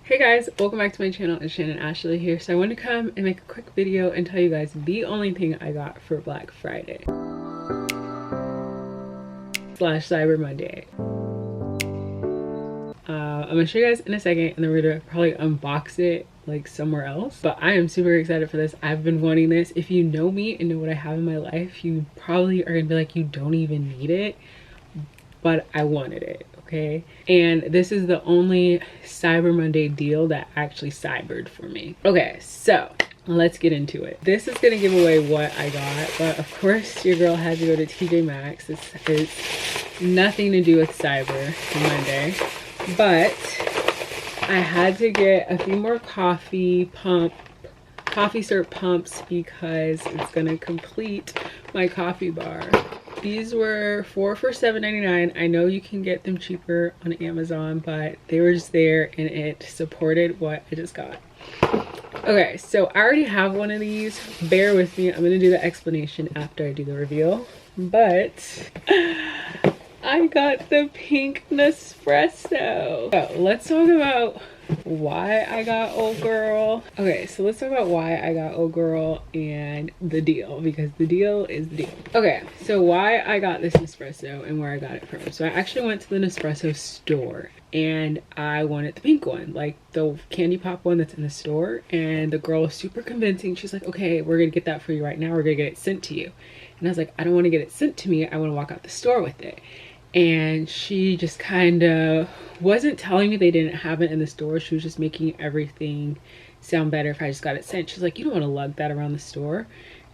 Hey guys, welcome back to my channel. It's Shannon Ashley here. So I wanted to come and make a quick video and tell you guys the only thing I got for Black Friday slash Cyber Monday. I'm gonna show you guys in a second and then we're gonna probably unbox it like somewhere else, but I am super excited for this. I've been wanting this. If you know me and know what I have in my life, you probably are gonna be like, you don't even need it, but I wanted it. Okay, and this is the only Cyber Monday deal that actually cybered for me. Okay, so let's get into it. This is gonna give away what I got, but of course your girl had to go to TJ Maxx. It's nothing to do with Cyber Monday, but I had to get a few more coffee syrup pumps because it's gonna complete my coffee bar. These were 4 for $7.99. I know you can get them cheaper on Amazon, but they were just there and it supported what I just got. Okay, so I already have one of these. Bear with me. I'm gonna do the explanation after I do the reveal. But I got the pink Nespresso. So let's talk about why I got Old Girl. Okay, so let's talk about why I got Old Girl and the deal, because the deal is the deal. Okay, so why I got this Nespresso and where I got it from. So I actually went to the Nespresso store and I wanted the pink one, like the candy pop one that's in the store, and the girl was super convincing. She's like, okay, we're gonna get that for you right now, we're gonna get it sent to you. And I was like, I don't want to get it sent to me, I want to walk out the store with it. And she just kind of wasn't telling me they didn't have it in the store. She was just making everything sound better if I just got it sent. She's like, you don't want to lug that around the store.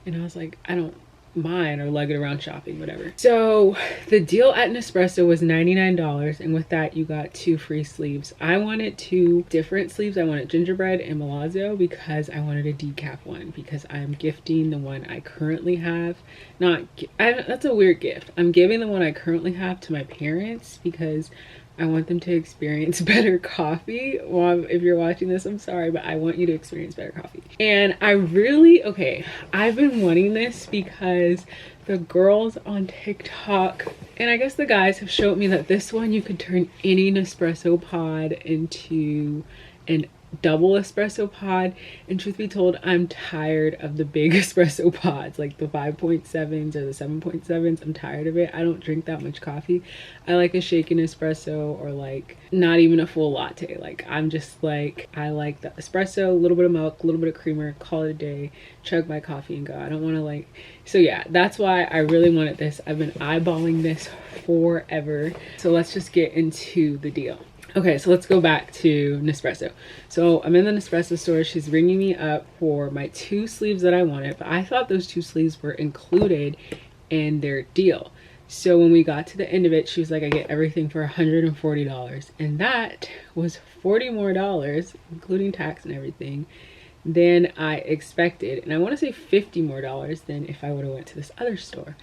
And I was like, I don't mind, or lug it around shopping, whatever. So the deal at Nespresso was $99, and with that you got 2 free sleeves. I wanted 2 different sleeves. I wanted gingerbread and Milazzo because I wanted a decaf one, because I'm gifting the one I currently have. That's a weird gift. I'm giving the one I currently have to my parents because I want them to experience better coffee. Well, if you're watching this, I'm sorry, but I want you to experience better coffee. And I've been wanting this because the girls on TikTok, and I guess the guys, have showed me that this one you could turn any Nespresso pod into an double espresso pod. And truth be told, I'm tired of the big espresso pods, like the 5.7s or the 7.7s. I'm tired of it. I don't drink that much coffee. I like a shaken espresso, or like not even a full latte. Like I'm just like, I like the espresso, a little bit of milk, a little bit of creamer, call it a day, chug my coffee and go. I don't want to like, so yeah, that's why I really wanted this. I've been eyeballing this forever. So let's just get into the deal. Okay, so let's go back to Nespresso. So I'm in the Nespresso store. She's ringing me up for my 2 sleeves that I wanted, but I thought those 2 sleeves were included in their deal. So when we got to the end of it, she was like, I get everything for $140. And that was $40 more, including tax and everything, than I expected. And I want to say $50 more than if I would have went to this other store.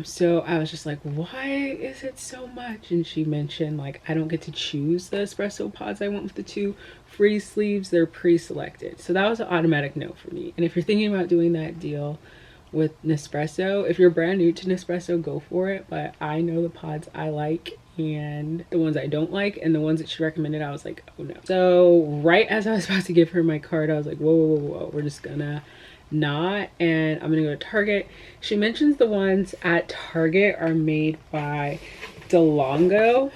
So I was just like, why is it so much? And she mentioned, like, I don't get to choose the espresso pods I want with the 2 free sleeves. They're pre-selected. So that was an automatic no for me. And if you're thinking about doing that deal with Nespresso, if you're brand new to Nespresso, go for it. But I know the pods I like and the ones I don't like, and the ones that she recommended, I was like, oh no. So right as I was about to give her my card, I was like, whoa, we're just gonna not, and I'm gonna go to Target. She mentions the ones at Target are made by DeLonghi,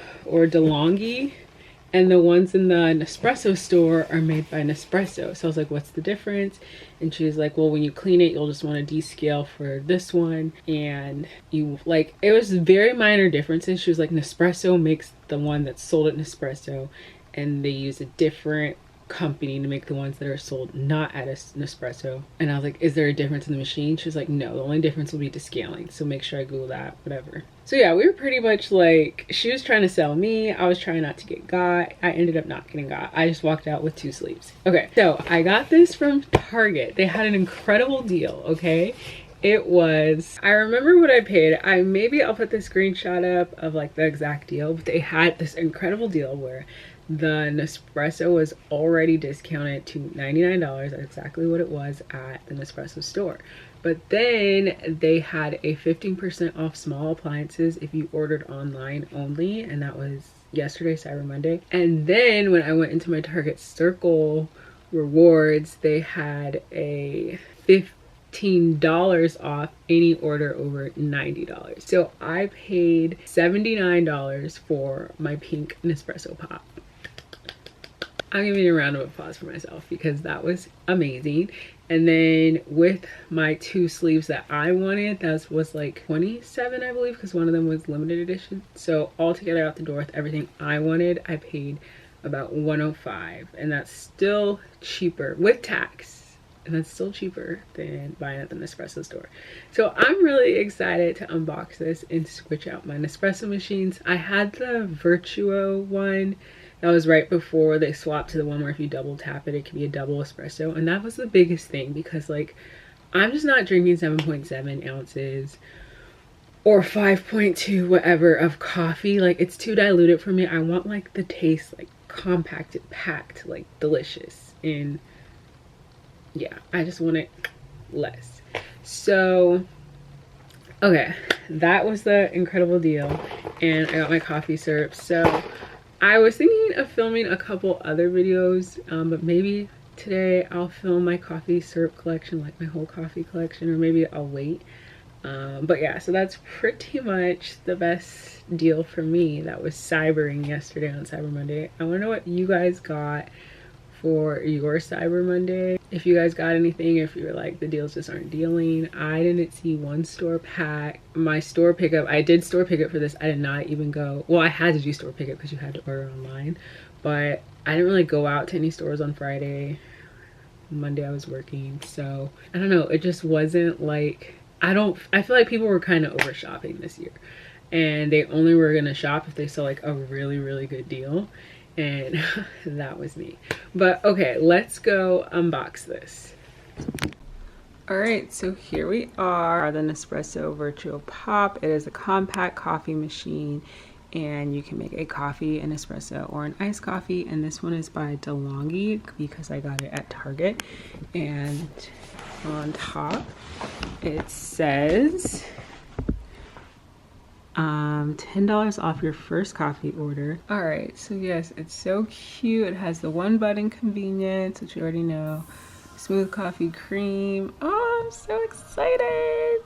and the ones in the Nespresso store are made by Nespresso. So I was like, what's the difference? And she was like, well, when you clean it, you'll just want to descale for this one, and you like, it was very minor differences. She was like, Nespresso makes the one that's sold at Nespresso, and they use a different company to make the ones that are sold not at a Nespresso. And I was like, is there a difference in the machine? She was like, no, the only difference will be to scaling. So make sure I Google that, whatever. So yeah, we were pretty much like, she was trying to sell me, I was trying not to get got. I ended up not getting got. I just walked out with 2 sleeves. Okay, so I got this from Target. They had an incredible deal, okay? It was, I remember what I paid. Maybe I'll put the screenshot up of like the exact deal, but they had this incredible deal where the Nespresso was already discounted to $99. That's exactly what it was at the Nespresso store. But then they had a 15% off small appliances if you ordered online only, and that was yesterday, Cyber Monday. And then when I went into my Target Circle rewards, they had a $15 off any order over $90. So I paid $79 for my pink Nespresso Pop. I'm giving a round of applause for myself because that was amazing. And then with my 2 sleeves that I wanted, that was like 27, I believe, because one of them was limited edition. So altogether out the door with everything I wanted, I paid about $105, and that's still cheaper with tax. And that's still cheaper than buying at the Nespresso store. So I'm really excited to unbox this and switch out my Nespresso machines. I had the Vertuo one. That was right before they swapped to the one where if you double tap it, it can be a double espresso. And that was the biggest thing because like, I'm just not drinking 7.7 ounces or 5.2 whatever of coffee. Like, it's too diluted for me. I want like the taste like compacted, packed, like delicious. And yeah, I just want it less. So okay, that was the incredible deal. And I got my coffee syrup. So I was thinking of filming a couple other videos, but maybe today I'll film my coffee syrup collection, like my whole coffee collection, or maybe I'll wait. But yeah, so that's pretty much the best deal for me. That was cybering yesterday on Cyber Monday. I want to know what you guys got for your Cyber Monday. If you guys got anything, if you were like the deals just aren't dealing. I didn't see one store pack. My store pickup, I did store pickup for this. I did not even go, well, I had to do store pickup because you had to order online, but I didn't really go out to any stores on Friday. Monday I was working, so I don't know, it just wasn't like, I feel like people were kind of over shopping this year, and they only were gonna shop if they saw like a really good deal. And that was me. But okay, let's go unbox this. All right, so here we are, the Nespresso Vertuo Pop. It is a compact coffee machine, and you can make a coffee, an espresso, or an iced coffee. And this one is by DeLonghi because I got it at Target. And on top, it says $10 off your first coffee order. All right, so yes, it's so cute. It has the 1-button convenience, which you already know. Smooth coffee cream. Oh, I'm so excited.